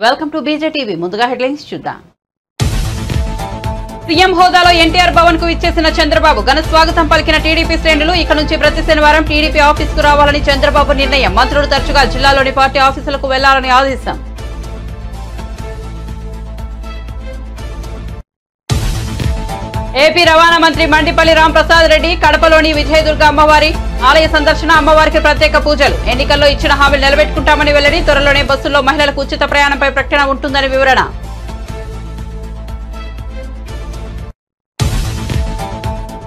Welcome to బీజేటీవీ. ముందుగా headlines చూద్దాం. CM హోదాలో ఎన్టీఆర్ భవన్ కు ఇచ్చేసిన చంద్రబాబు ఘన స్వాగతం పలికిన టీడీపీ శ్రేణులు. ఇక నుంచి ప్రతి శనివారం టీడీపీ ఆఫీస్ కు రావాలని చంద్రబాబు నిర్ణయం. మంత్రులు తరచుగా జిల్లాలోని పార్టీ ఆఫీసులకు వెళ్లాలని ఆదేశం. ఏపీ రవాణా మంత్రి మండిపల్లి రాంప్రసాద్ రెడ్డి కడపలోని విజయదుర్గ అమ్మవారి ఆలయ సందర్శన. అమ్మవారికి ప్రత్యేక పూజలు. ఎన్నికల్లో ఇచ్చిన హామీలు నిలబెట్టుకుంటామని వెల్లడి. త్వరలోనే బస్సుల్లో మహిళలకు ఉచిత ప్రయాణంపై ప్రకటన ఉంటుందని వివరణ.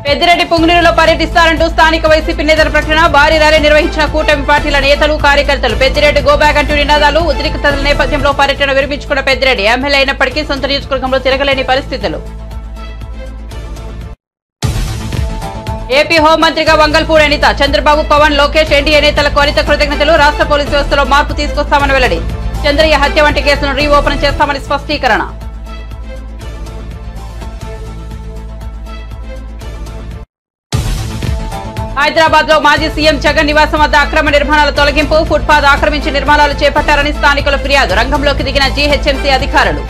పెద్దిరెడ్డి పుంగనూరులో పర్యటిస్తారంటూ స్థానిక వైసీపీ నేతల ప్రకటన. భారీ ర్యాలీ నిర్వహించిన కూటమి పార్టీల నేతలు కార్యకర్తలు. పెద్దిరెడ్డి గోబ్యాక్ అంటూ నినాదాలు. ఉద్రిక్తతల నేపథ్యంలో పర్యటన విరమించుకున్న పెద్దిరెడ్డి ఎమ్మెల్యే అయినప్పటికీ సొంత నియోజకవర్గంలో తిరగలేని పరిస్థితులు. ఏపీ హోంమంత్రిగా వంగల్పూడి అనిత. చంద్రబాబు, పవన్, లోకేష్, ఎన్డీఏ నేతలకు అనిత కృతజ్ఞతలు. రాష్ట్ర పోలీసు వ్యవస్థలో మార్పు తీసుకొస్తామని వెల్లడి. చంద్రయ్య హత్య వంటి కేసులను రీఓపెన్ చేస్తామని స్పష్టీకరణ. హైదరాబాద్ లో మాజీ సీఎం జగన్ నివాసం వద్ద అక్రమ నిర్మాణాల తొలగింపు. ఫుట్పాత్ ఆక్రమించి నిర్మాణాలు చేపట్టారని స్థానికుల ఫిర్యాదు. రంగంలోకి దిగిన జీహెచ్ఎంసీ అధికారులు.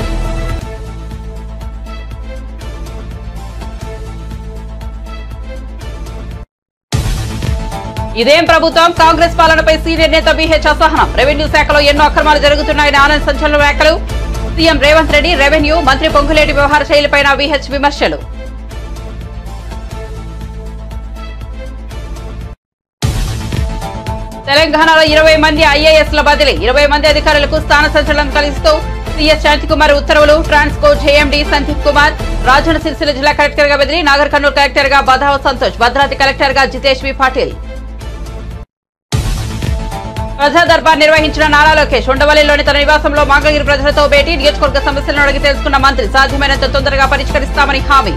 ఇదేం ప్రభుత్వం? కాంగ్రెస్ పాలనపై సీనియర్ నేత బీహెచ్ అసహనం. రెవెన్యూ శాఖలో ఎన్నో అక్రమాలు జరుగుతున్నాయని ఆనంద్ సంచలన వ్యాఖ్యలు. సీఎం రేవంత్ రెడ్డి, రెవెన్యూ మంత్రి పొంగులేటి వ్యవహార శైలిపై బీహెచ్ విమర్శలు. తెలంగాణలో 20 మంది ఐఏఎస్ల బదిలీ. 20 మంది అధికారులకు స్థాన సంచలనం కలిగిస్తూ సీఎస్ శాంతికుమార్ ఉత్తర్వులు. ట్రాన్స్కో జేఎండీ సందీప్ కుమార్ రాజన్న సిరిసిల్ల జిల్లా కలెక్టర్ గా బదిలీ. నాగర్ కర్నూలు కలెక్టర్ గా బదావ సంతోష్, భద్రాద్రి కలెక్టర్ గా జితేష్ వి పాటిల్. ప్రజా దర్బార్ నిర్వహించిన నారా లోకేష్. ఉండవల్లిలోని తన నివాసంలో మంగళగిరి ప్రజలతో భేటీ. నియోజకవర్గ సమస్యలను అడిగి తెలుసుకున్న మంత్రి. సాధ్యమైనంత తొందరగా పరిష్కరిస్తామని హామీ.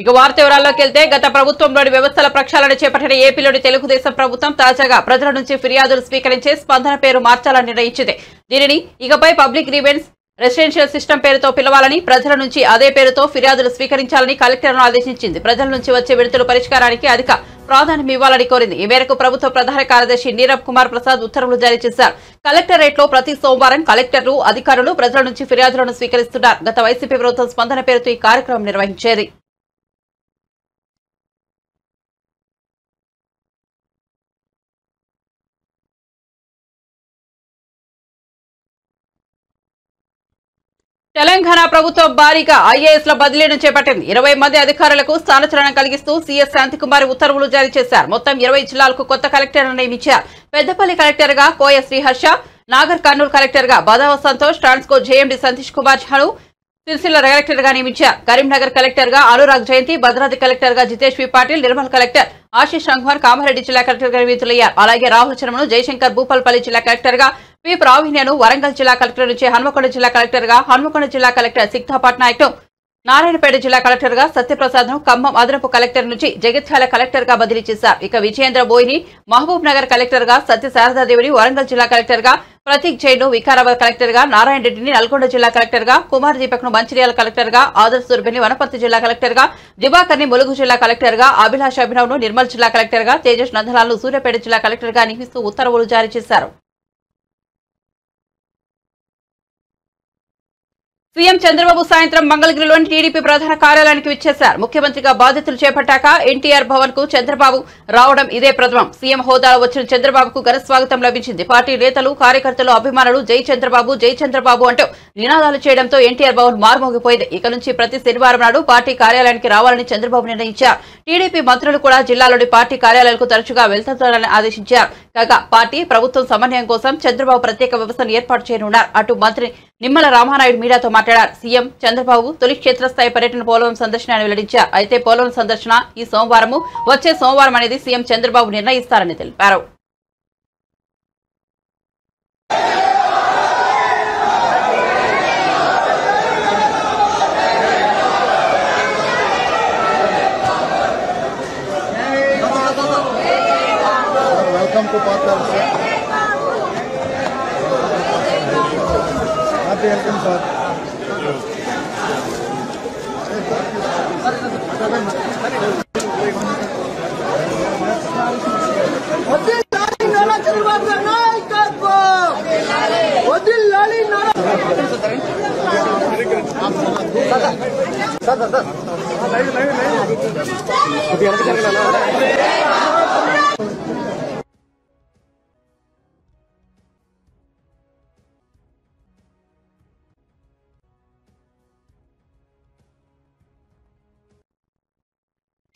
ఇక వార్త వివరాల్లోకి వెళ్తే, గత ప్రభుత్వంలోని వ్యవస్థల ప్రక్షాళన చేపట్టిన ఏపీలోని తెలుగుదేశం ప్రభుత్వం తాజాగా ప్రజల నుంచి ఫిర్యాదులు స్వీకరించే స్పందన పేరు మార్చాలని నిర్ణయించింది. దీనిని ఇకపై పబ్లిక్ గ్రీవెన్స్ రెసిడెన్షియల్ సిస్టమ్ పేరుతో పిలవాలని, ప్రజల నుంచి అదే పేరుతో ఫిర్యాదులు స్వీకరించాలని కలెక్టర్ను ఆదేశించింది. ప్రజల నుంచి వచ్చే విడతల పరిష్కారానికి అధిక ప్రాధాన్యం ఇవ్వాలని కోరింది. ఈ మేరకు ప్రభుత్వ ప్రధాన కార్యదర్శి నీరబ్ కుమార్ ప్రసాద్ ఉత్తర్వులు జారీ చేశారు. కలెక్టరేట్ లో ప్రతి సోమవారం కలెక్టర్లు, అధికారులు ప్రజల నుంచి ఫిర్యాదులను స్వీకరిస్తున్నారు. గత వైసీపీ ప్రభుత్వం స్పందన పేరుతో ఈ కార్యక్రమం నిర్వహించేది. తెలంగాణ ప్రభుత్వం భారీగా ఐఏఎస్ల బదిలీను చేపట్టింది. 20 మంది అధికారులకు స్థానచలనం కలిగిస్తూ సీఎస్ శాంతికుమార్ ఉత్తర్వులు జారీ చేశారు. మొత్తం 20 జిల్లాలకు కొత్త కలెక్టర్లను నియమించారు. పెద్దపల్లి కలెక్టర్ గా కోయ శ్రీహర్ష, నాగర్ కర్నూలు కలెక్టర్ గా బదావ సంతోష్, ట్రాన్స్కో జేఎండీ సంతీష్ కుమార్ ఝాను సిరిసిల్ల కలెక్టర్ గా నియమించారు. కరీంనగర్ కలెక్టర్ గా అనురాగ్ జయంతి, భద్రాద్రి కలెక్టర్ గా జితేష్ వి పాటిల్, నిర్మల్ కలెక్టర్ ఆశీష్ సంఘ్వాన్ కామారెడ్డి జిల్లా కలెక్టర్ గా నియమితులయ్యారు. అలాగే రాహుల్ చరణ్ను జయశంకర్ భూపాల్పల్లి జిల్లా కలెక్టర్ గా, పి ప్రావీణ్యను వరంగల్ జిల్లా కలెక్టర్ నుంచి హన్మకొండ జిల్లా కలెక్టర్ గా, హన్మకొండ జిల్లా కలెక్టర్ సిక్తా పట్నాయక్ ను నారాయణపేట జిల్లా కలెక్టర్ గా, సత్యప్రసాద్ ను ఖమ్మం అదనపు కలెక్టర్ నుంచి జగిత్యాల కలెక్టర్ గా బదిలీ చేశారు. ఇక విజయేంద్ర బోయిని మహబూబ్ నగర్ కలెక్టర్ గా, సత్య శారదాదేవిని వరంగల్ జిల్లా కలెక్టర్ గా, ప్రతీక్ జైన్ ను వికారాబాద్ కలెక్టర్ గా, నారాయణ రెడ్డిని నల్గొండ జిల్లా కలెక్టర్ గా, కుమార్ దీపక్ ను మంచిర్యాల కలెక్టర్ గా, ఆదర్శ్ దుర్బిని వనపర్తి జిల్లా కలెక్టర్ గా, దివాకర్ ని ములుగు జిల్లా కలెక్టర్ గా, అభిలాష్ అభినవ్ ను నిర్మల్ జిల్లా కలెక్టర్ గా, తేజస్ నందలాల్ ను సూర్యాపేట జిల్లా కలెక్టర్ గా నియమిస్తూ ఉత్తర్వులు జారీ చేశారు. సీఎం చంద్రబాబు సాయంత్రం మంగళగిరిలోని టీడీపీ ప్రధాన కార్యాలయానికి విచ్చేశారు. ముఖ్యమంత్రిగా బాధ్యతలు చేపట్టాక ఎన్టీఆర్ భవన్ కు చంద్రబాబు రావడం ఇదే ప్రథమం. సీఎం హోదాలో వచ్చిన చంద్రబాబుకు ఘన స్వాగతం లభించింది. పార్టీ నేతలు, కార్యకర్తలు, అభిమానులు జై చంద్రబాబు, జై చంద్రబాబు అంటూ నినాదాలు చేయడంతో ఎన్టీఆర్ భవన్ మారుమోగిపోయింది. ఇక నుంచి ప్రతి శనివారం నాడు పార్టీ కార్యాలయానికి రావాలని చంద్రబాబు నిర్ణయించారు. టీడీపీ మంత్రులు కూడా జిల్లాలోని పార్టీ కార్యాలయాలకు తరచుగా వెళ్తారని ఆదేశించారు. కాగా పార్టీ ప్రభుత్వం సమన్వయం కోసం చంద్రబాబు ప్రత్యేక వ్యవస్థను ఏర్పాటు చేయనున్నారు. అటు మంత్రి నిమ్మల రామానాయుడు మీడియాతో మాట్లాడారు. సీఎం చంద్రబాబు తొలి క్షేత్రస్థాయి పర్యటన పోలవరం సందర్శన అని వెల్లడించారు. అయితే పోలవరం సందర్శన ఈ సోమవారం, వచ్చే సోమవారం అనేది సీఎం చంద్రబాబు నిర్ణయిస్తారని తెలిపారు. Welcome, sir.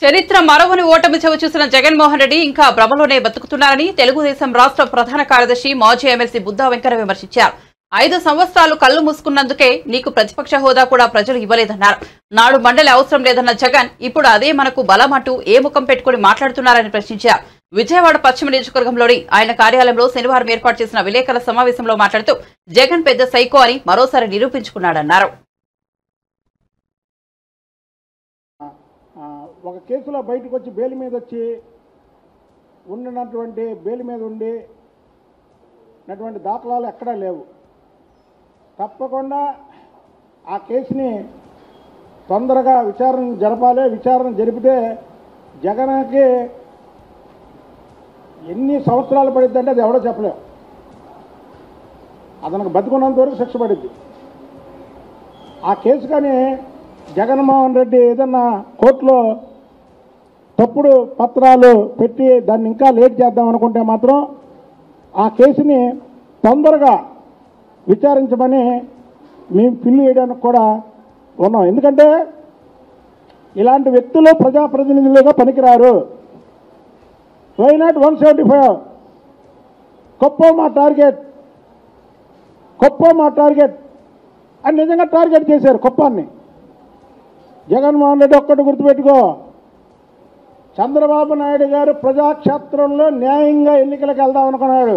చరిత్ర మరవని ఓటమి చవి చూసిన జగన్మోహన్ రెడ్డి ఇంకా భ్రమలోనే బతుకుతున్నారని తెలుగుదేశం రాష్ట్ర ప్రధాన కార్యదర్శి మాజీ ఎమ్మెల్సీ బుద్దా వెంకట విమర్శించారు. 5 సంవత్సరాలు కళ్లు మూసుకున్నందుకే నీకు ప్రతిపక్ష హోదా కూడా ప్రజలు ఇవ్వలేదన్నారు. నాడు మండలి అవసరం లేదన్న జగన్ ఇప్పుడు అదే మనకు బలమంటూ ఏ ముఖం పెట్టుకుని మాట్లాడుతున్నారని ప్రశ్నించారు. విజయవాడ పశ్చిమ నియోజకవర్గంలోని ఆయన కార్యాలయంలో శనివారం ఏర్పాటు చేసిన విలేకరుల సమావేశంలో మాట్లాడుతూ జగన్ పెద్ద సైకో అని మరోసారి నిరూపించుకున్నాడన్నారు. ఒక కేసులో బయటకు వచ్చి బెయిల్ మీద వచ్చి ఉన్నటువంటి బెయిల్ మీద ఉండినటువంటి దాఖలాలు ఎక్కడా లేవు. తప్పకుండా ఆ కేసుని తొందరగా విచారణ జరపాలి. విచారణ జరిపితే జగన్కి ఎన్ని సంవత్సరాలు పడిద్దంటే అది ఎవడో చెప్పలేము. అతనికి బతుకున్నంత వరకు శిక్ష పడిద్ది. ఆ కేసు కానీ జగన్మోహన్ రెడ్డి ఏదన్నా కోర్టులో తప్పుడు పత్రాలు పెట్టి దాన్ని ఇంకా లేట్ చేద్దాం అనుకుంటే మాత్రం ఆ కేసుని తొందరగా విచారించమని మేము ఫిల్ చేయడానికి కూడా ఉన్నాం. ఎందుకంటే ఇలాంటి వ్యక్తులు ప్రజాప్రతినిధులుగా పనికిరారు. వై నాట్ 175 కుప్పం మా టార్గెట్ అని నిజంగా టార్గెట్ చేశారు కుప్పాన్ని. జగన్మోహన్ రెడ్డి ఒక్కటి గుర్తుపెట్టుకో, చంద్రబాబు నాయుడు గారు ప్రజాక్షేత్రంలో న్యాయంగా ఎన్నికలకు వెళ్దాం అనుకున్నాడు.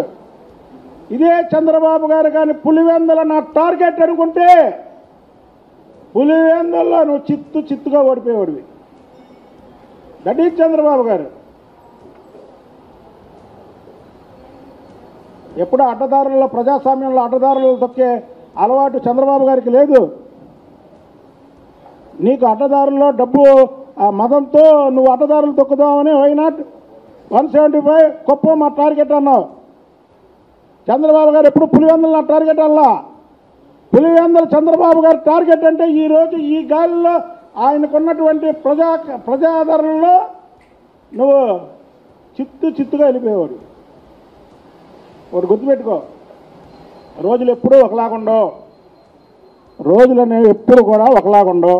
ఇదే చంద్రబాబు గారు కానీ పులివెందుల నా టార్గెట్ అనుకుంటే పులివెందుల్లో నువ్వు చిత్తుగా ఓడిపోయేవాడివి. దట్ ఈజ్ చంద్రబాబు గారు. ఎప్పుడూ అడ్డదారుల్లో ప్రజాస్వామ్యంలో అడ్డదారులు తొక్కే అలవాటు చంద్రబాబు గారికి లేదు. నీకు అడ్డదారుల్లో డబ్బు మదంతో నువ్వు అడ్డదారులు తొక్కుదామని వై నాట్ 175 కుప్పం మా టార్గెట్ అన్నావు. చంద్రబాబు గారు ఎప్పుడు పులివెందులు నా టార్గెట్ అల్లా. పులివెందులు చంద్రబాబు గారి టార్గెట్ అంటే ఈరోజు ఈ గాలిలో ఆయనకున్నటువంటి ప్రజాదరణలో నువ్వు చిత్తుగా వెళ్ళిపోయేవాడు. ఒకటి గుర్తుపెట్టుకో, రోజులు ఎప్పుడూ ఒకలాగుండవు. రోజులు అనేవి ఎప్పుడు కూడా ఒకలాగుండవు.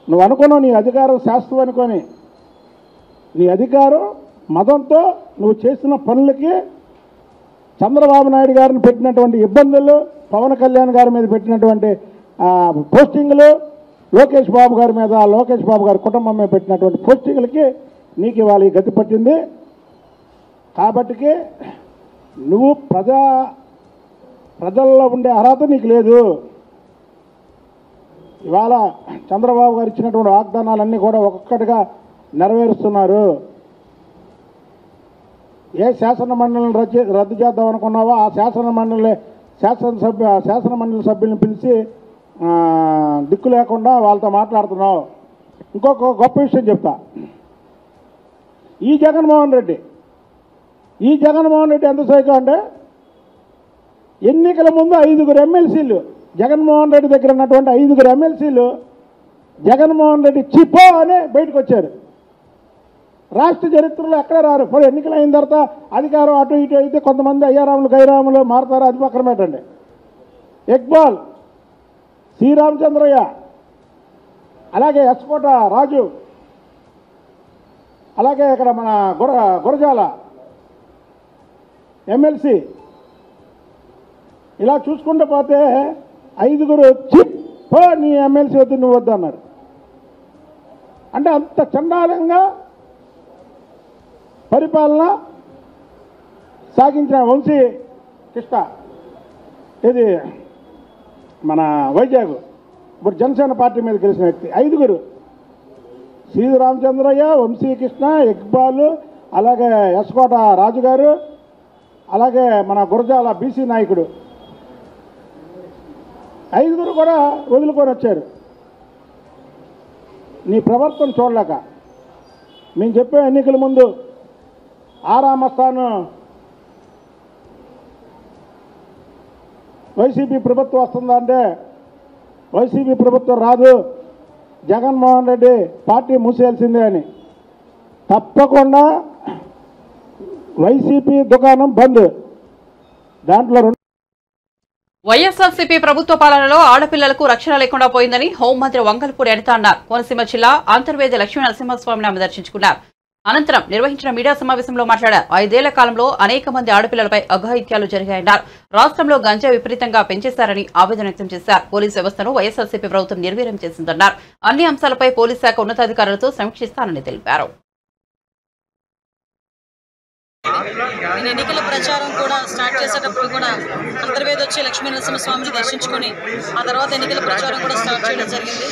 నువ్వు అనుకున్నావు నీ అధికారం శాస్త్రం అనుకొని, నీ అధికారం మదంతో నువ్వు చేసిన పనులకి చంద్రబాబు నాయుడు గారిని పెట్టినటువంటి ఇబ్బందులు, పవన్ కళ్యాణ్ గారి మీద పెట్టినటువంటి పోస్టింగ్లు, లోకేష్ బాబు గారి మీద, లోకేష్ బాబు గారి కుటుంబం మీద పెట్టినటువంటి పోస్టింగ్లకి నీకు ఇవాళ ఈ గతి పట్టింది. కాబట్టికి నువ్వు ప్రజల్లో ఉండే అర్హత నీకు లేదు. ఇవాళ చంద్రబాబు గారు ఇచ్చినటువంటి వాగ్దానాలన్నీ కూడా ఒక్కొక్కటిగా నెరవేరుస్తున్నారు. ఏ శాసనమండలిని రద్దు చేద్దాం అనుకున్నావో ఆ శాసనమండలి సభ్యులను పిలిచి దిక్కు లేకుండా వాళ్ళతో మాట్లాడుతున్నావు. ఇంకొక గొప్ప విషయం చెప్తా. ఈ జగన్మోహన్ రెడ్డి ఎంత సైకో అంటే ఎన్నికల ముందు 5 ఎమ్మెల్సీలు జగన్మోహన్ రెడ్డి దగ్గర ఉన్నటువంటి 5 ఎమ్మెల్సీలు జగన్మోహన్ రెడ్డి చిపో అని బయటకు వచ్చారు. రాష్ట్ర చరిత్రలో ఎక్కడ రారు. ఇప్పుడు ఎన్నికలు అయిన తర్వాత అధికారం అటు ఇటు అయితే కొంతమంది అయ్యారాములు గైరాములు మారుతారు, అది పక్కన పెట్టండి. ఇక్బాల్, శ్రీరామచంద్రయ్య, అలాగే ఎస్కోట రాజు, అలాగే ఇక్కడ మన గురజాల ఎమ్మెల్సీ, ఇలా చూసుకుంటూ పోతే 5 చిప్పో నీ ఎమ్మెల్సీ వద్దు నువ్వు వద్దు అన్నారు. అంటే అంత చండాలంగా పరిపాలన సాగించిన వంశీ కృష్ణ, ఇది మన వైజాగ్, ఇప్పుడు జనసేన పార్టీ మీద గెలిచిన వ్యక్తి. 5 శ్రీరామచంద్రయ్య, వంశీ కృష్ణ, ఇక్బాలు, అలాగే ఎస్కోట రాజు గారు, అలాగే మన గురజాల బీసీ నాయకుడు, 5 కూడా వదులుకొని వచ్చారు. నీ ప్రవర్తన చూడలేక మేము చెప్పే ఎన్నికల ముందు ఆరామస్థానం వైసీపీ ప్రభుత్వం వస్తుందంటే వైసీపీ ప్రభుత్వం రాదు, జగన్మోహన్ రెడ్డి పార్టీ మూసేయాల్సిందే అని. తప్పకుండా వైసీపీ దుకాణం బంద్. దాంట్లో వైఎస్ఆర్సీపీ ప్రభుత్వ పాలనలో ఆడపిల్లలకు రక్షణ లేకుండా పోయిందని హోంమంత్రి వంగల్పూడి అనిత అన్నారు. కోనసీమ జిల్లా అంతర్వేది లక్ష్మీ నరసింహస్వామిని ఆమె దర్శించుకున్నారు. అనంతరం నిర్వహించిన మీడియా సమావేశంలో మాట్లాడారు. 5 ఏళ్ల కాలంలో అనేక మంది ఆడపిల్లలపై అఘాయిత్యాలు జరిగాయన్నారు. రాష్ట్రంలో గంజా విపరీతంగా పెంచేశారని ఆవేదన వ్యక్తం చేశారు. పోలీసు వ్యవస్థను వైఎస్ఆర్సీపీ ప్రభుత్వం నిర్వీర్యం చేసిందన్నారు. అన్ని అంశాలపై పోలీసు శాఖ ఉన్నతాధికారులతో సమీక్షిస్తానని తెలిపారు. ఎన్నికల ప్రచారం కూడా స్టార్ట్ చేసేటప్పుడు కూడా అంతర్వేది వచ్చి లక్ష్మీ నరసింహస్వామిని దర్శించుకొని ఆ తర్వాత ఎన్నికల ప్రచారం కూడా స్టార్ట్ చేయడం జరిగింది.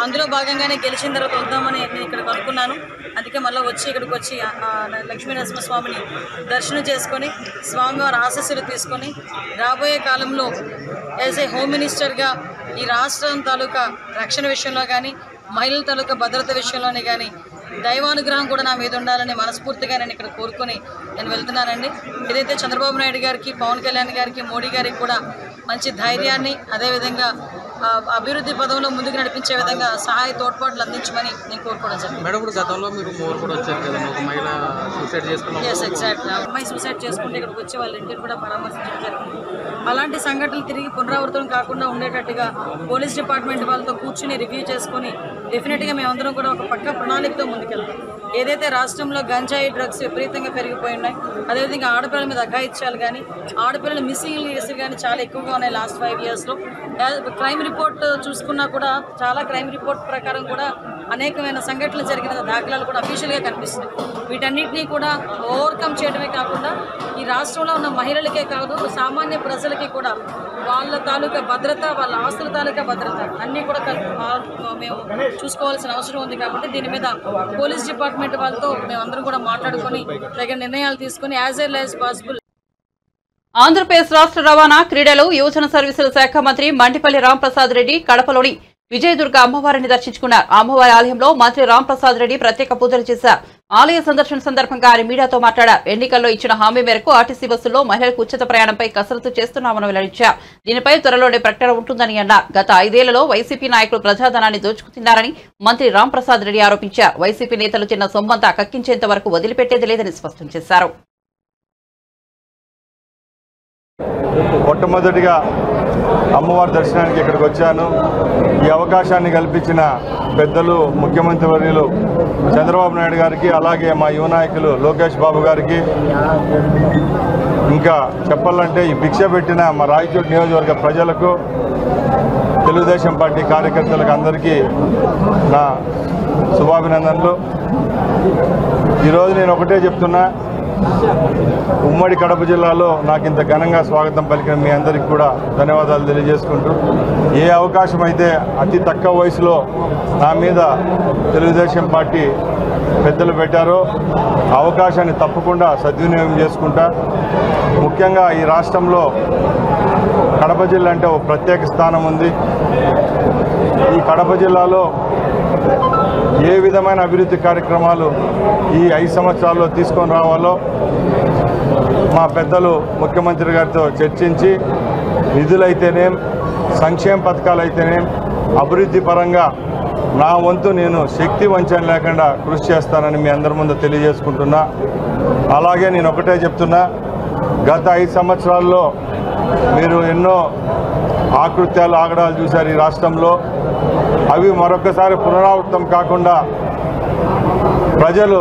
అందులో భాగంగానే గెలిచిన తర్వాత వద్దామని నేను ఇక్కడికి అనుకున్నాను. అందుకే మళ్ళీ ఇక్కడికి వచ్చి లక్ష్మీ నరసింహస్వామిని దర్శనం చేసుకొని స్వామివారి ఆశీస్సులు తీసుకొని రాబోయే కాలంలో యాజ్ ఏ హోమ్ మినిస్టర్గా ఈ రాష్ట్రం తాలూకా రక్షణ విషయంలో కానీ మహిళల తాలూకా భద్రత విషయంలోనే కానీ దైవానుగ్రహం కూడా నా మీద ఉండాలని మనస్ఫూర్తిగా నేను ఇక్కడ కోరుకొని నేను వెళ్తున్నానండి. ఏదైతే చంద్రబాబు నాయుడు గారికి, పవన్ కళ్యాణ్ గారికి, మోడీ గారికి కూడా మంచి ధైర్యాన్ని, అదేవిధంగా అభివృద్ధి పదంలో ముందుకు నడిపించే విధంగా సహాయ తోడ్పాట్లు అందించమని నేను కోరుకోవడం జరిగింది. Yes, exactly. అమ్మాయి సూసైడ్ చేసుకుంటే ఇక్కడికి వచ్చి వాళ్ళ ఇంటిని కూడా పరామర్శించడం జరిగింది. అలాంటి సంఘటనలు తిరిగి పునరావృతం కాకుండా ఉండేటట్టుగా పోలీస్ డిపార్ట్మెంట్ వాళ్ళతో కూర్చుని రివ్యూ చేసుకుని డెఫినెట్గా మేమందరం కూడా ఒక పక్క ప్రణాళికతో ముందుకెళ్తాం. ఏదైతే రాష్ట్రంలో గంజాయి డ్రగ్స్ విపరీతంగా పెరిగిపోయి ఉన్నాయి, అదేవిధంగా ఆడపిల్లల మీద అఘాయిత్యాలు కానీ ఆడపిల్లల మిస్సింగ్ కేసులు కానీ చాలా ఎక్కువగా ఉన్నాయి లాస్ట్ 5 yearsలో. క్రైమ్ రిపోర్ట్ చూసుకున్నా కూడా చాలా క్రైమ్ రిపోర్ట్ ప్రకారం కూడా అనేకమైన సంఘటనలు జరిగిన దాఖలాలు కూడా అఫీషియల్గా కనిపిస్తున్నాయి. వీటన్నిటినీ కూడా ఓవర్కమ్ చేయడమే కాకుండా ఈ రాష్ట్రంలో ఉన్న మహిళలకే కాదు సామాన్య ప్రజలకి కూడా వాళ్ళ తాలూకా భద్రత, వాళ్ళ ఆస్తుల తాలూకా భద్రత అన్నీ కూడా మేము చూసుకోవాల్సిన అవసరం ఉంది. కాబట్టి దీని మీద పోలీస్ డిపార్ట్మెంట్ వాళ్ళతో మేమందరం కూడా మాట్లాడుకొని తగిన నిర్ణయాలు తీసుకొని as early as possible. Andhra Pradesh రాష్ట్ర రవాణా, క్రీడలు, యువజన సర్వీసుల శాఖ మంత్రి మండిపల్లి రాంప్రసాద్ రెడ్డి కడపలోని విజయదుర్గ అమ్మవారిని దర్శించుకున్నారు. అమ్మవారి ఆలయంలో మంత్రి రాంప్రసాద్ రెడ్డి ప్రత్యేక పూజలు చేశారు. ఆలయ సందర్శన సందర్భంగా ఆయన మీడియాతో మాట్లాడారు. ఎన్నికల్లో ఇచ్చిన హామీ మేరకు ఆర్టీసీ బస్సుల్లో మహిళలకు ఉచిత ప్రయాణంపై కసరత్తు చేస్తున్నామని వెల్లడించారు. దీనిపై త్వరలోనే ప్రకటన ఉంటుందని అన్నారు. గత 5 ఏళ్లలో వైసీపీ నాయకులు ప్రజాధనాన్ని దోచుకుతున్నారని మంత్రి రాంప్రసాద్ రెడ్డి ఆరోపించారు. వైసీపీ నేతలు చిన్న సొమ్మంతా కక్కించేంత వరకు వదిలిపెట్టేది లేదని స్పష్టం చేశారు. మొట్టమొదటిగా అమ్మవారి దర్శనానికి ఇక్కడికి వచ్చాను. ఈ అవకాశాన్ని కల్పించిన పెద్దలు ముఖ్యమంత్రి వర్యులు చంద్రబాబు నాయుడు గారికి, అలాగే మా యువ నాయకులు లోకేష్ బాబు గారికి, ఇంకా చెప్పాలంటే ఈ భిక్ష పెట్టిన మా రాయచోటి నియోజకవర్గ ప్రజలకు, తెలుగుదేశం పార్టీ కార్యకర్తలకు అందరికీ నా శుభాభినందనలు. ఈరోజు నేను ఒకటే చెప్తున్నా, ఉమ్మడి కడప జిల్లాలో నాకు ఇంత ఘనంగా స్వాగతం పలికిన మీ అందరికీ కూడా ధన్యవాదాలు తెలియజేసుకుంటూ, ఏ అవకాశం అయితే అతి తక్కువ వయసులో నా మీద తెలుగుదేశం పార్టీ పెద్దలు పెట్టారో అవకాశాన్ని తప్పకుండా సద్వినియోగం చేసుకుంటా. ముఖ్యంగా ఈ రాష్ట్రంలో కడప జిల్లా అంటే ఒక ప్రత్యేక స్థానం ఉంది. ఈ కడప జిల్లాలో ఏ విధమైన అభివృద్ధి కార్యక్రమాలు ఈ 5 సంవత్సరాల్లో తీసుకొని రావాలో మా పెద్దలు ముఖ్యమంత్రి గారితో చర్చించి నిధులైతేనేం, సంక్షేమ పథకాలైతేనేం, అభివృద్ధి పరంగా నా వంతు నేను శక్తి వంచన లేకుండా కృషి చేస్తానని మీ అందరి ముందు తెలియజేసుకుంటున్నా. అలాగే నేను ఒకటే చెప్తున్నా, గత 5 సంవత్సరాల్లో మీరు ఎన్నో ఆకృత్యాలు, ఆగడాలు చూశారు ఈ రాష్ట్రంలో. అవి మరొకసారి పునరావృతం కాకుండా ప్రజలు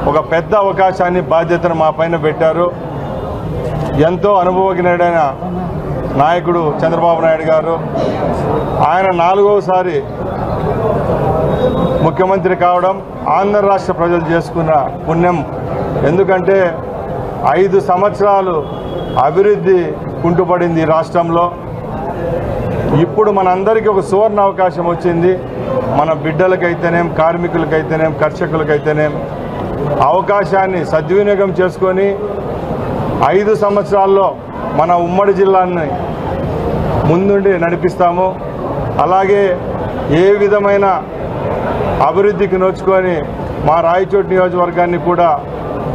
ఒక పెద్ద అవకాశాన్ని, బాధ్యతను మా పైన పెట్టారు. ఎంతో అనుభవజ్ఞుడైన నాయకుడు చంద్రబాబు నాయుడు గారు, ఆయన 4వసారి ముఖ్యమంత్రి కావడం ఆంధ్ర రాష్ట్ర ప్రజలు చేసుకున్న పుణ్యం. ఎందుకంటే 5 సంవత్సరాలు అభివృద్ధి కుంటుపడింది ఈ రాష్ట్రంలో. ఇప్పుడు మనందరికీ ఒక సువర్ణ అవకాశం వచ్చింది. మన బిడ్డలకైతేనేం, కార్మికులకైతేనేం, కర్షకులకైతేనేం అవకాశాన్ని సద్వినియోగం చేసుకొని 5 సంవత్సరాల్లో మన ఉమ్మడి జిల్లాని ముందుండి నడిపిస్తాము. అలాగే ఏ విధమైన అభివృద్ధికి నోచుకొని మా రాయచోటి నియోజకవర్గాన్ని కూడా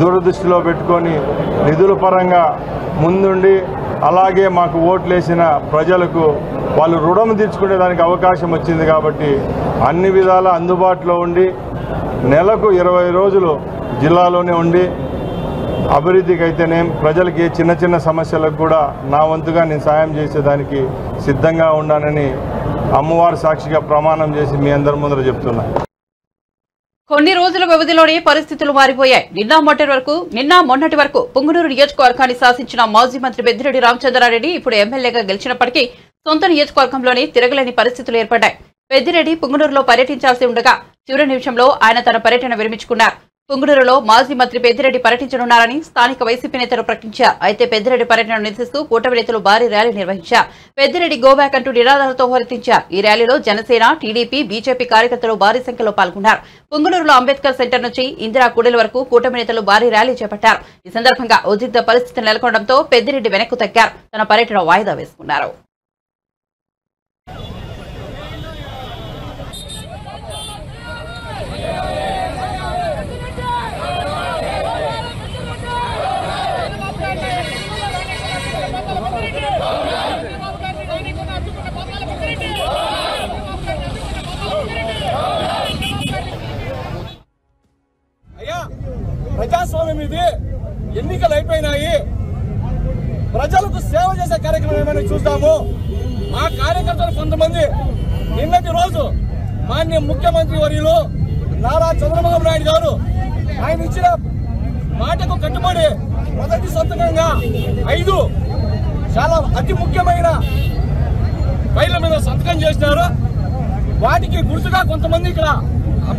దూరదృష్టిలో పెట్టుకొని నిధుల పరంగా ముందుండి అలాగే మాకు ఓట్లేసిన ప్రజలకు వాళ్ళు రుణం తీర్చుకునే దానికి అవకాశం వచ్చింది కాబట్టి అన్ని విధాల అందుబాటులో ఉండి నెలకు 20 రోజులు జిల్లాలోనే ఉండి అభివృద్ధికి అయితేనే ప్రజలకి చిన్న చిన్న సమస్యలకు కూడా నా వంతుగా నేను సాయం చేసేదానికి సిద్ధంగా ఉన్నానని అమ్మవారి సాక్షిగా ప్రమాణం చేసి మీ అందరి ముందర చెప్తున్నా. కొన్ని రోజుల వ్యవధిలోనే పరిస్థితులు మారిపోయాయి. నిన్న మొన్నటి వరకు పుంగనూరు నియోజకవర్గాన్ని శాసించిన మాజీ మంత్రి పెద్దిరెడ్డి రామచంద్రారెడ్డి ఇప్పుడు ఎమ్మెల్యేగా గెలిచినప్పటికీ సొంత నియోజకవర్గంలోనే తిరగలేని పరిస్థితులు ఏర్పడ్డాయి. పెద్దిరెడ్డి పుంగనూరులో పర్యటించాల్సి ఉండగా చివరి నిమిషంలో ఆయన తన పర్యటన విరమించుకున్నారు. పుంగనూరులో మాజీ మంత్రి పెద్దిరెడ్డి పర్యటించనున్నారని స్థానిక వైసీపీ నేతలు ప్రకటించారు. అయితే పెద్దిరెడ్డి పర్యటనను నిరసిస్తూ కూటమి నేతలు భారీ ర్యాలీ నిర్వహించారు. పెద్దిరెడ్డి గోబ్యాక్ అంటూ నినాదాలతో హోరెత్తించారు. ఈ ర్యాలీలో జనసేన, టీడీపీ, బీజేపీ కార్యకర్తలు భారీ సంఖ్యలో పాల్గొన్నారు. పుంగనూరులో అంబేద్కర్ సెంటర్ నుంచి ఇందిరా కూడలి వరకు కూటమి నేతలు భారీ ర్యాలీ చేపట్టారు. ఈ సందర్భంగా ఉద్రిక్త పరిస్థితి నెలకొనడంతో పెద్దిరెడ్డి వెనక్కు తగ్గారు. తన పర్యటన వాయిదా వేసుకున్నారు. ప్రజాస్వామ్యం ఇది, ఎన్నికలు అయిపోయినాయి, ప్రజలకు సేవ చేసే కార్యక్రమం ఏమైనా చూద్దాము. మా కార్యకర్తలు కొంతమంది నిన్నటి రోజు మాన్య ముఖ్యమంత్రి వర్యులు నారా చంద్రబాబు నాయుడు గారు ఆయన ఇచ్చిన మాటకు కట్టుబడి మొదటి సంతకంగా 5 చాలా అతి ముఖ్యమైన ఫైళ్ల మీద సంతకం చేసినారు. వాటికి గుర్తుగా కొంతమంది ఇక్కడ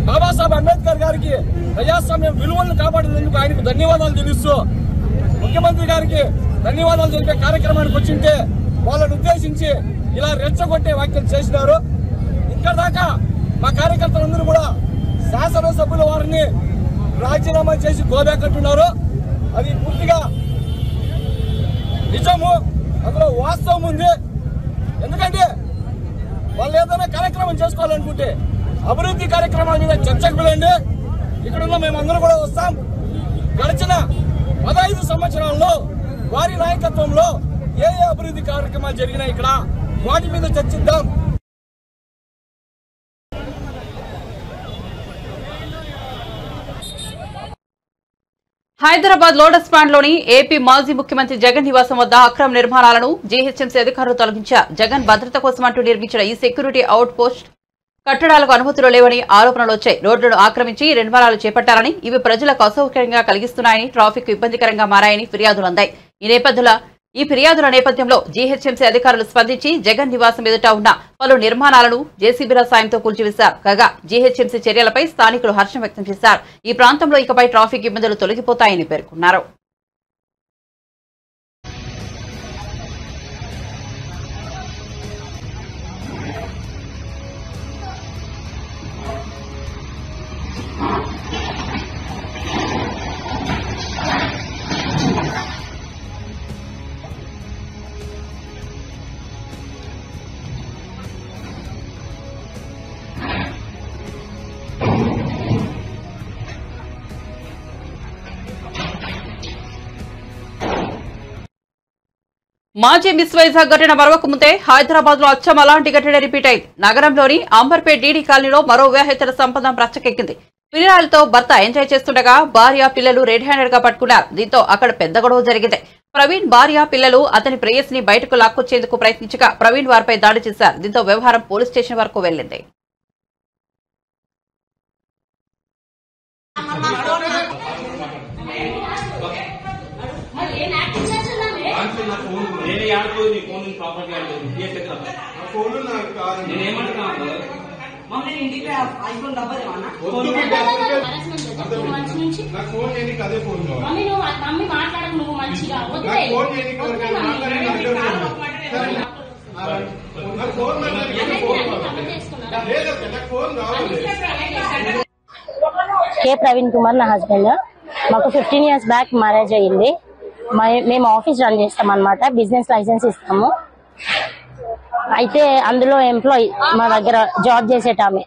బాబాసాహెబ్ అంబేద్కర్ గారికి ప్రజాస్వామ్యం విలువలను కాపాడినందుకు ఆయనకు ధన్యవాదాలు తెలుస్తూ ముఖ్యమంత్రి గారికి ధన్యవాదాలు తెలిపే కార్యక్రమానికి వచ్చింటే వాళ్ళని ఉద్దేశించి ఇలా రెచ్చగొట్టే వ్యాఖ్యలు చేసినారు. ఇక్కడ దాకా మా కార్యకర్తలందరూ కూడా శాసనసభ్యుల వారిని రాజీనామా చేసి గోబ్యాక్ అంటున్నారు. అది పూర్తిగా నిజము, అందులో వాస్తవం ఉంది. ఎందుకంటే వాళ్ళు ఏదైనా కార్యక్రమం చేసుకోవాలనుకుంటే అభివృద్ధి కార్యక్రమాల మీద చర్చకు పిలండి. ఇక్కడున్న మేమందరూ కూడా వస్తాం. గడిచిన 15 సంవత్సరాల్లో వారి నాయకత్వంలో ఏ అభివృద్ధి కార్యక్రమాలు జరిగినాయి ఇక్కడ వాటి మీద చర్చిద్దాం. హైదరాబాద్ లోటస్ పాండ్ లోని ఏపీ మాజీ ముఖ్యమంత్రి జగన్ నివాసం వద్ద అక్రమ నిర్మాణాలను జీహెచ్ఎంసీ అధికారులు తొలగించారు. జగన్ భద్రత కోసం అంటూ నిర్మించిన ఈ సెక్యూరిటీ అవుట్ పోస్ట్ కట్టడాలకు అనుమతులు లేవని ఆరోపణలు వచ్చాయి. రోడ్లను ఆక్రమించి నిర్మాణాలు చేపట్టారని, ఇవి ప్రజలకు అసౌకర్యంగా కలిగిస్తున్నాయని, ట్రాఫిక్ ఇబ్బందికరంగా మారాయని ఫిర్యాదులు అందాయి. ఈ ఫిర్యాదుల నేపథ్యంలో జీహెచ్ఎంసీ అధికారులు స్పందించి జగన్ నివాసం ఎదుట ఉన్న పలు నిర్మాణాలను జేసీబీల సాయంతో కూల్చివేశారు. కాగా జీహెచ్ఎంసీ చర్యలపై స్థానికులు హర్షం వ్యక్తం చేశారు. ఈ ప్రాంతంలో ఇకపై ట్రాఫిక్ ఇబ్బందులు తొలగిపోతాయని పేర్కొన్నారు. మాజీ మిస్ వైజాగ్ ఘటన మరొక ముందే హైదరాబాద్ లో అచ్చం అలాంటి ఘటన రిపీట్ అయింది. నగరంలోని అంబర్పేట్ డీడీ కాలనీలో మరో వివాహేతర సంబంధం రచ్చకెక్కింది. పిల్లలతో భర్త ఎంజాయ్ చేస్తుండగా భార్య పిల్లలు రెడ్ హ్యాండెడ్ గా పట్టుకున్నారు. దీంతో అక్కడ పెద్ద గొడవ జరిగింది. ప్రవీణ్ భార్య పిల్లలు అతని ప్రేయస్ని బయటకు లాక్కొచ్చేందుకు ప్రయత్నించగా ప్రవీణ్ వారిపై దాడి చేశారు. దీంతో వ్యవహారం పోలీస్ స్టేషన్ వరకు వెళ్లింది. కే ప్రవీణ్ కుమార్ నా హస్బెండ్. మాకు 15 years బ్యాక్ మ్యారేజ్ అయ్యింది. మేము ఆఫీస్ రన్ చేస్తాం అన్నమాట. బిజినెస్ లైసెన్స్ ఇస్తాము. అయితే అందులో ఎంప్లాయీ మా దగ్గర జాబ్ చేసేటామె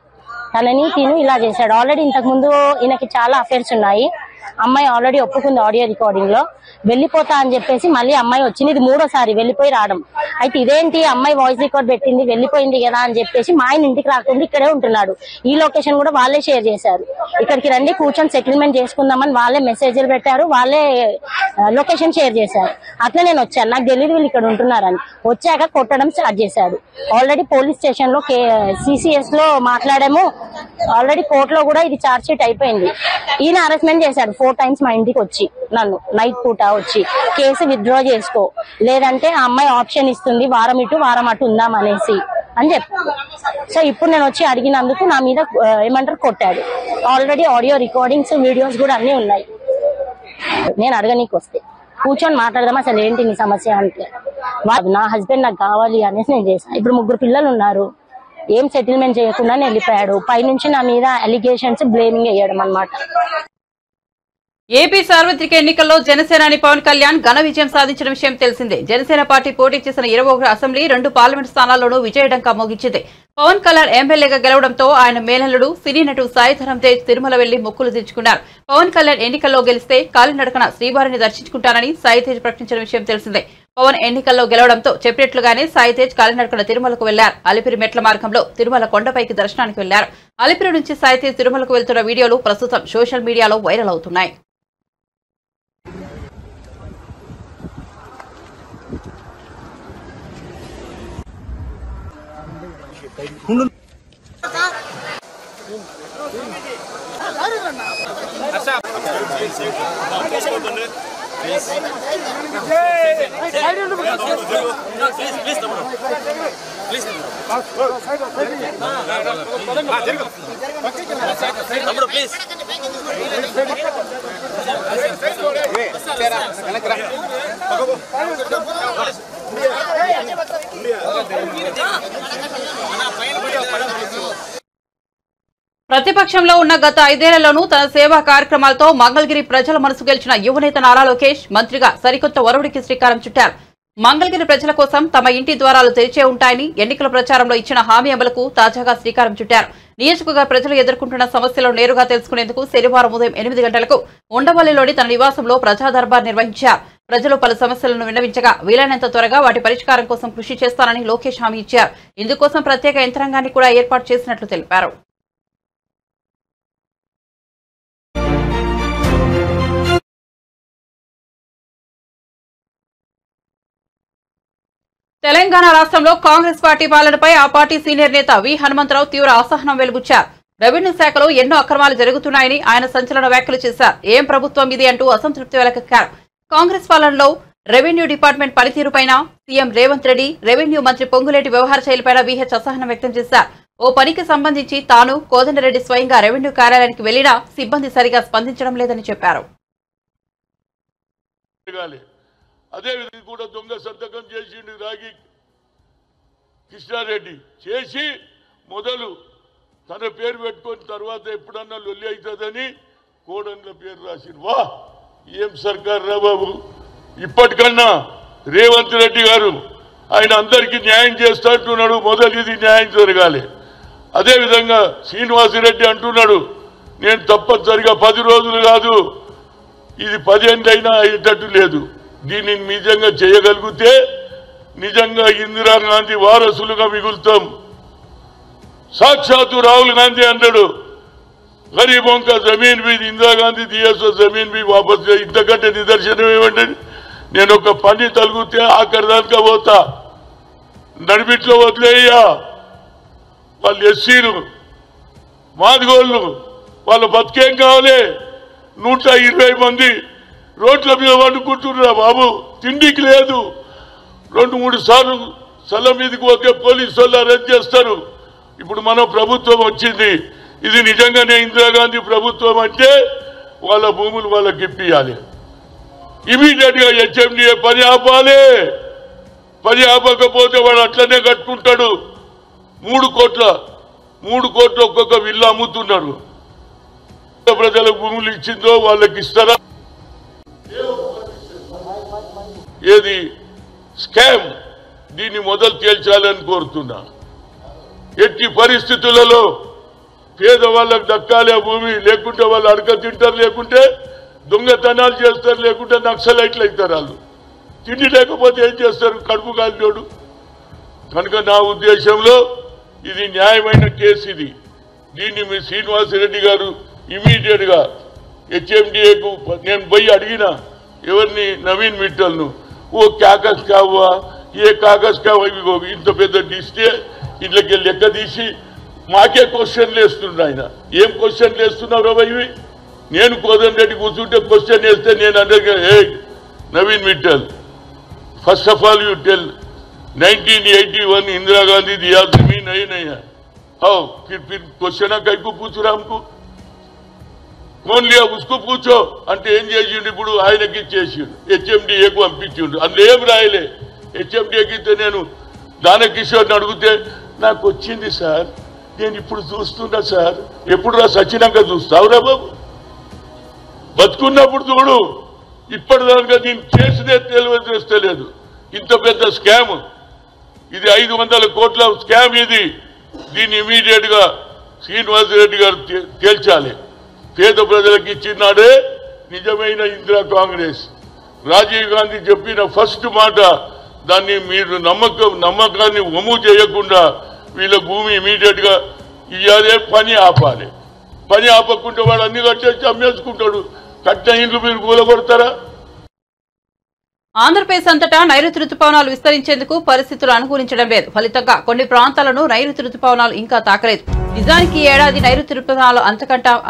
తనని తిను ఇలా చేశాడు. ఆల్రెడీ ఇంతకు ముందు ఈయనకి చాలా అఫైర్స్ ఉన్నాయి. అమ్మాయి ఆల్రెడీ ఒప్పుకుంది ఆడియో రికార్డింగ్ లో. వెళ్ళిపోతా అని చెప్పేసి మళ్ళీ అమ్మాయి వచ్చింది. ఇది 3వ సారి వెళ్ళిపోయి రావడం. అయితే ఇదేంటి అమ్మాయి వాయిస్ రికార్డ్ పెట్టింది వెళ్ళిపోయింది కదా అని చెప్పేసి మా ఆయన ఇంటికి రాకుండా ఇక్కడే ఉంటున్నాడు. ఈ లొకేషన్ కూడా వాళ్ళే షేర్ చేశారు. ఇక్కడికి రండి కూర్చొని సెటిల్మెంట్ చేసుకుందామని వాళ్ళే మెసేజ్లు పెట్టారు, వాళ్ళే లొకేషన్ షేర్ చేశారు. అట్లా నేను వచ్చాను, నాకు తెలియదు వీళ్ళు ఇక్కడ ఉంటున్నారని. వచ్చాక కొట్టడం స్టార్ట్ చేశాడు. ఆల్రెడీ పోలీస్ స్టేషన్ లో సిసిఎస్ లో మాట్లాడాము. ఆల్రెడీ కోర్టులో కూడా ఇది ఛార్జ్ షీట్ అయిపోయింది. ఈయన హరాస్మెంట్ చేశాడు 4 times మా ఇంటికి వచ్చి, నన్ను నైట్ పూట వచ్చి కేసు విత్డ్రా చేసుకో, లేదంటే ఆ అమ్మాయి ఆప్షన్ ఇస్తుంది వారం ఇటు వారం అటు ఉందాం అనేసి అని చెప్పాను. సో ఇప్పుడు నేను వచ్చి అడిగినందుకు నా మీద ఏమంటారు కొట్టాడు. ఆల్రెడీ ఆడియో రికార్డింగ్స్ వీడియోస్ కూడా అన్ని ఉన్నాయి. నేను అడగనీకి వస్తే కూర్చొని మాట్లాడదాం అసలు ఏంటి నీ సమస్య అంటే, నా హస్బెండ్ నాకు కావాలి అనేసి నేను చేశాను. ఇప్పుడు 3 పిల్లలు ఉన్నారు. ఏం సెటిల్మెంట్ చేయకుండా వెళ్ళిపోయాడు. పైనుంచి నా మీద అలిగేషన్స్ బ్లేమింగ్ వేయడం అన్నమాట. ఏపీ సార్వత్రిక ఎన్నికల్లో జనసేనాని పవన్ కళ్యాణ్ ఘన విజయం సాధించిన విషయం తెలిసిందే. జనసేన పార్టీ పోటీ చేసిన 21 అసెంబ్లీ 2 పార్లమెంట్ స్థానాల్లోనూ విజయడంకా మోగించింది. పవన్ కళ్యాణ్ ఎమ్మెల్యేగా గెలవడంతో ఆయన మేనల్లుడు సినీ నటుడు సాయిధరం తేజ్ తిరుమల వెళ్లి మొక్కులు తీర్చుకున్నారు. పవన్ కళ్యాణ్ ఎన్నికల్లో గెలిస్తే కాలినడకన శ్రీవారిని దర్శించుకుంటానని సాయి తేజ్ ప్రకటించిన విషయం తెలిసిందే. పవన్ ఎన్నికల్లో గెలవడంతో చెప్పినట్లుగానే సాయి తేజ్ కాలినడకన తిరుమలకు వెళ్లారు. అలిపిరి మెట్ల మార్గంలో తిరుమల కొండపైకి దర్శనానికి వెళ్లారు. అలిపిరి నుంచి సాయి తేజ్ తిరుమలకు వెళ్తున్న వీడియోలు ప్రస్తుతం సోషల్ మీడియాలో వైరల్ అవుతున్నాయి. ప్రతిపక్షంలో ఉన్న గత 5 ఏళ్లలోనూ తన సేవా కార్యక్రమాలతో మంగళగిరి ప్రజల మనసు గెలిచిన యువనేత నారా లోకేష్ మంత్రిగా సరికొత్త ఒరవడికి శ్రీకారం చుట్టారు. మంగళగిరి ప్రజల కోసం తమ ఇంటి ద్వారాలు తెరిచే ఉంటాయని ఎన్నికల ప్రచారంలో ఇచ్చిన హామీ అమలుకు తాజాగా శ్రీకారం చుట్టారు. నియోజకవర్గ ప్రజలు ఎదుర్కొంటున్న సమస్యలను నేరుగా తెలుసుకునేందుకు శనివారం ఉదయం 8 గంటలకు ఉండవల్లిలోని తన నివాసంలో ప్రజా దర్బార్ నిర్వహించారు. ప్రజలు పలు సమస్యలను విన్నవించగా వీలైనంత త్వరగా వాటి పరిష్కారం కోసం కృషి చేస్తానని లోకేష్ హామీ ఇచ్చారు. ఇందుకోసం ప్రత్యేక యంత్రాంగాన్ని కూడా ఏర్పాటు చేసినట్లు తెలిపారు. తెలంగాణ రాష్ట్రంలో కాంగ్రెస్ పార్టీ పాలనపై ఆ పార్టీ సీనియర్ నేత వి హనుమంతరావు తీవ్ర అసహనం వెలుబుచ్చారు. రెవెన్యూ శాఖలో ఎన్నో అక్రమాలు జరుగుతున్నాయని ఆయన సంచలన వ్యాఖ్యలు చేశారు. ఏం ప్రభుత్వం ఇది అంటూ అసంతృప్తి వెలకెక్కారు. కాంగ్రెస్ పాలనలో రెవెన్యూ డిపార్ట్మెంట్ పనితీరుపైన సీఎం రేవంత్ రెడ్డి, రెవెన్యూ మంత్రి పొంగులేటి వ్యవహార శైలిపైన వీహెచ్ అసహనం వ్యక్తం చేశారు. ఓ పనికి సంబంధించి తాను కోదండరెడ్డి స్వయంగా రెవెన్యూ కార్యాలయానికి వెళ్లినా సిబ్బంది సరిగా స్పందించడం లేదని చెప్పారు. అదే విధంగా కూడా దొంగ సంతకం చేసిండు రాగి కృష్ణారెడ్డి చేసి మొదలు తన పేరు పెట్టుకొని తర్వాత ఎప్పుడన్నా లొల్లి అవుతుందని కోడన్ల పేరు రాసిండు. వా ఏం సర్కార్ రా బాబు. ఇప్పటికన్నా రేవంత్ రెడ్డి గారు ఆయన అందరికీ న్యాయం చేస్తా అంటున్నాడు. మొదలు ఇది న్యాయం జరగాలి. అదేవిధంగా శ్రీనివాసరెడ్డి అంటున్నాడు నేను తప్పనిసరిగా 10 రోజులు కాదు ఇది 10 ఏళ్ళైనా అయ్యేటట్టు లేదు. దీన్ని నిజంగా చేయగలిగితే నిజంగా ఇందిరాగాంధీ వారసులుగా మిగులుతాం. సాక్షాత్తు రాహుల్ గాంధీ అన్నాడు गरीबों का जमीन भी इंदिरा गांधी दिए सो जमीन भी वापस इंतकंटे निदर्शन ఏమంటే నేను ఒక పని తలుగుతే ఆఖరిదాకా పోతా నడిమిట్లో వదిలేయ్యా. వాళ్ళు ఎస్సీలు మాదిగోళ్ళు వాళ్ళ బతికేం కావాలి. 120 మంది రోడ్ల మీద వండుకుంటున్నారా బాబు. తిండికి లేదు. 2-3 సార్లు స్థలం మీదకి పోతే పోలీసు వాళ్ళు అరెస్ట్ చేస్తారు. ఇప్పుడు మన ప్రభుత్వం వచ్చింది. ఇది నిజంగానే ఇందిరాగాంధీ ప్రభుత్వం అంటే వాళ్ళ భూములు వాళ్ళకి ఇప్పియాలి. ఇమీడియట్ గా హెచ్ఎండిఏ పని ఆపాలి. పని ఆపకపోతే వాడు అట్లనే కట్టుకుంటాడు. 3 కోట్ల ఒక్కొక్క విల్లు అమ్ముతున్నారు. ప్రజలకు భూములు ఇచ్చిందో వాళ్ళకి ఇస్తారా? ఏది స్కామ్ దీన్ని మొదలు తేల్చాలని కోరుతున్నా. ఎట్టి పరిస్థితులలో పేదవాళ్ళకు దక్కాలి ఆ భూమి, లేకుంటే వాళ్ళు అడక తింటారు, లేకుంటే దొంగతనాలు చేస్తారు, లేకుంటే నక్సలైట్లు అవుతారు. వాళ్ళు తిండి లేకపోతే ఏం చేస్తారు? కడుపు కాలినోడు. కనుక నా ఉద్దేశంలో ఇది న్యాయమైన కేసు. దీన్ని మీ శ్రీనివాసరెడ్డి గారు ఇమీడియట్గా హెచ్ఎండిఏకు నేను పోయి అడిగిన ఎవరిని, నవీన్ మిట్టల్ను, ఓ కాగజ్ కావా ఏ కాగజ్ కావా, ఇంత పెద్ద ఇస్తే ఇట్లకి లెక్క తీసి మాకే క్వశ్చన్లు వేస్తుండ్రు. ఆయన ఏం క్వశ్చన్లు వేస్తున్నావు రా ఇవి? నేను కోదండ రెడ్డి కూర్చుంటే క్వశ్చన్ వేస్తే నేను అంటే ఏ Naveen Mittal, first of all you tell 1981 Indira Gandhi दिया जमीन नहीं नहीं है, हाँ फिर क्वेश्चन कईको पूछ रहा हमको, कौन लिया उसको पूछो అంటే ఏం చేసిండు? ఇప్పుడు ఆయనకి ఇచ్చేసిండు, హెచ్ఎండిఏకు పంపించిండు. అందులో ఏం రాయలే. హెచ్ఎండిఏకి ఇస్తే నేను దానకిషోర్ని అడిగితే నాకు వచ్చింది సార్, నేను ఇప్పుడు చూస్తున్నా సార్. ఎప్పుడు రా సచ్చినాక చూస్తావురా బాబు? బతుకున్నప్పుడు చూడు. ఇప్పటిదాకా నేను చేసినే తెలియజేస్తలేదు. ఇంత పెద్ద స్కామ్ ఇది, 500 కోట్ల స్కామ్ ఇది. దీన్ని ఇమీడియట్ గా శ్రీనివాసరెడ్డి గారు తేల్చాలి. పేద ప్రజలకు ఇచ్చినాడే నిజమైన ఇందిరా కాంగ్రెస్. రాజీవ్ గాంధీ చెప్పిన ఫస్ట్ మాట, దాన్ని మీరు నమ్మకాన్ని వమ్ము చేయకుండా వీళ్ళ భూమి ఇమీడియట్ గా ఇయ్యాలే, పని ఆపాలి. పని ఆపకుంటే వాడు అన్ని కట్టేసి అమ్మేసుకుంటాడు. కట్టిన ఇండ్లు మీరు కూలగొడతారా? ఆంధ్రప్రదేశ్ అంతటా నైరుతి రుతుపవనాలు విస్తరించేందుకు పరిస్థితులు అనుకూలించడం లేదు. ఫలితంగా కొన్ని ప్రాంతాలను నైరుతి రుతుపవనాలు ఇంకా తాకలేదు. నిజానికి ఈ ఏడాది నైరుతి రుతుపవనాలు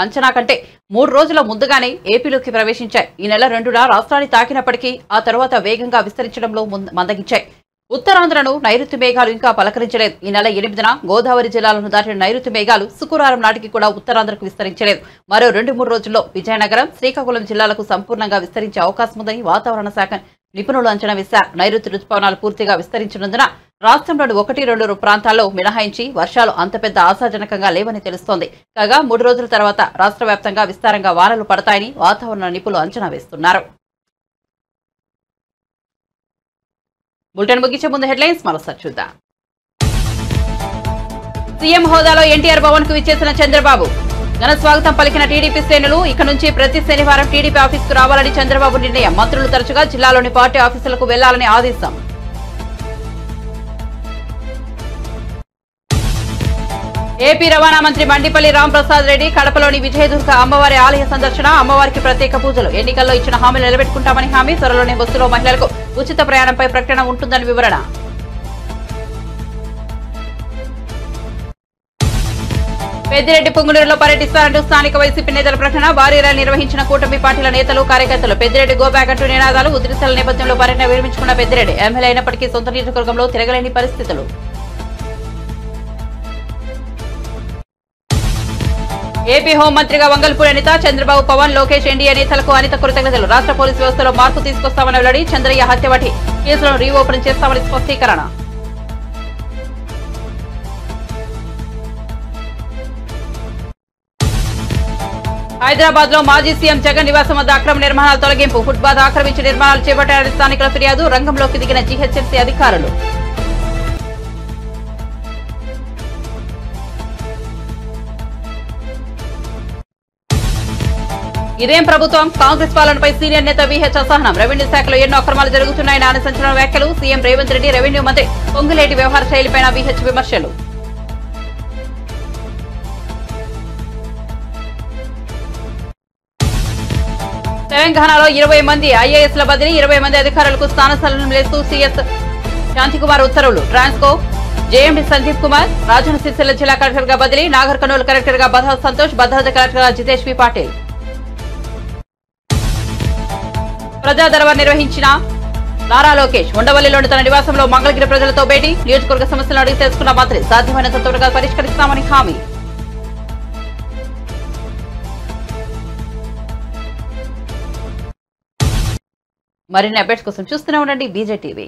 అంచనా కంటే 3 రోజుల ముందుగానే ఏపీలోకి ప్రవేశించాయి. ఈ నెల 2న రాష్ట్రాన్ని తాకినప్పటికీ ఆ తర్వాత వేగంగా విస్తరించడంలో మందగించాయి. ఉత్తరాంధ్రను నైరుతి మేఘాలు ఇంకా పలకరించలేదు. ఈ నెల 8న గోదావరి జిల్లాలను దాటిన నైరుతి మేఘాలు శుక్రవారం నాటికి కూడా ఉత్తరాంధ్రకు విస్తరించలేదు. మరో 2-3 రోజుల్లో విజయనగరం, శ్రీకాకుళం జిల్లాలకు సంపూర్ణంగా విస్తరించే అవకాశం ఉందని వాతావరణ శాఖ నిపుణులు అంచనా వేశారు. నైరుతి రుతుపవనాలు పూర్తిగా విస్తరించనుందున రాష్ట్రంలోని 1-2 ప్రాంతాల్లో మినహాయించి వర్షాలు అంత పెద్ద ఆశాజనకంగా లేవని తెలుస్తోంది. కాగా 3 రోజుల తర్వాత రాష్ట్ర వ్యాప్తంగా విస్తారంగా వానలు పడతాయని వాతావరణ నిపుణులు అంచనా వేస్తున్నారు. బులెటిన్ ముగించే ముందు హెడ్లైన్స్ మరోసారి చూద్దాం. సీఎం హోదాలో ఎన్టీఆర్ భవన్ కు విచ్చేసిన చంద్రబాబు ఘన స్వాగతం పలికిన టీడీపీ శ్రేణులు. ఇక నుంచి ప్రతి శనివారం టీడీపీ ఆఫీసుకు రావాలని చంద్రబాబు నిర్ణయం. మంత్రులు తరచుగా జిల్లాలోని పార్టీ ఆఫీసులకు వెళ్లాలని ఆదేశం. ఏపీ రవాణా మంత్రి మండిపల్లి రాంప్రసాద్ రెడ్డి కడపలోని విజయదుర్గ అమ్మవారి ఆలయ సందర్శన. అమ్మవారికి ప్రత్యేక పూజలు. ఎన్నికల్లో ఇచ్చిన హామీలు నిలబెట్టుకుంటామని హామీ. త్వరలోనే బస్సులో మహిళలకు ఉచిత ప్రయాణంపై ప్రకటన ఉంటుందని వివరణ. పెద్దిరెడ్డి పుంగునూరులో పర్యటిస్తారంటూ స్థానిక వైసీపీ నేతల ప్రకటన. భారీ ర్యాలీ నిర్వహించిన కూటమి పార్టీల నేతలు, కార్యకర్తలు. పెద్దిరెడ్డి గోబ్యాక్ అంటూ నినాదాలు. ఉద్రిక్తల నేపథ్యంలో పర్యటన విరమించుకున్న పెద్దిరెడ్డి ఎమ్మెల్యే అయినప్పటికీ సొంత నియోజకవర్గంలో తిరగలేని పరిస్థితులు. ఏపీ హోంమంత్రిగా వంగల్పూడి అనిత. చంద్రబాబు, పవన్, లోకేష్, ఎన్డీఏ నేతలకు అనిత కృతజ్ఞతలు. రాష్ట్ర పోలీసు వ్యవస్థలో మార్పు తీసుకొస్తామని వెల్లడి. చంద్రయ్య హత్య వంటి కేసులను రీఓపెన్ చేస్తామని స్పష్టీకరణ. హైదరాబాద్ లో మాజీ సీఎం జగన్ నివాసం వద్ద అక్రమ నిర్మాణాల తొలగింపు. ఫుట్పాత్ ఆక్రమించి నిర్మాణాలు చేపట్టారని స్థానికుల ఫిర్యాదు. రంగంలోకి దిగిన జీహెచ్ఎంసీ అధికారులు. ఇదేం ప్రభుత్వం? కాంగ్రెస్ పాలనపై సీనియర్ నేత విహెచ్ అసహనం. రెవెన్యూ శాఖలో ఎన్నో అక్రమాలు జరుగుతున్నాయని ఆయన సంచలన వ్యాఖ్యలు. సీఎం రేవంత్ రెడ్డి, రెవెన్యూ మంత్రి పొంగులేటి వ్యవహార శైలిపై విహెచ్ విమర్శలు. తెలంగాణలో 20 మంది ఐఏఎస్ల బదిలీ. 20 మంది అధికారులకు స్థానసలనం లేస్తూ సీఎస్ శాంతికుమార్ ఉత్తర్వులు. ట్రాన్స్కో జేఎండీ సందీప్ కుమార్ రాజన్న సిరిసిల్ల జిల్లా కలెక్టర్ గా బదిలీ. నాగర్ కర్నూలు కలెక్టర్ గా బధా సంతోష్, భద్రాద్రి కలెక్టర్ గా జితేష్ వి పాటిల్. ప్రజా దర్బార్ నిర్వహించిన నారా లోకేష్. ఉండవల్లిలోని తన నివాసంలో మంగళగిరి ప్రజలతో భేటీ. నియోజకవర్గ సమస్యలను అడిగి తెలుసుకున్న మంత్రి. సాధ్యమైనంత త్వరగా పరిష్కరిస్తామని హామీ. మరిన్ని అప్డేట్స్ కోసం చూస్తూనే ఉండండి బీజేటీవీ.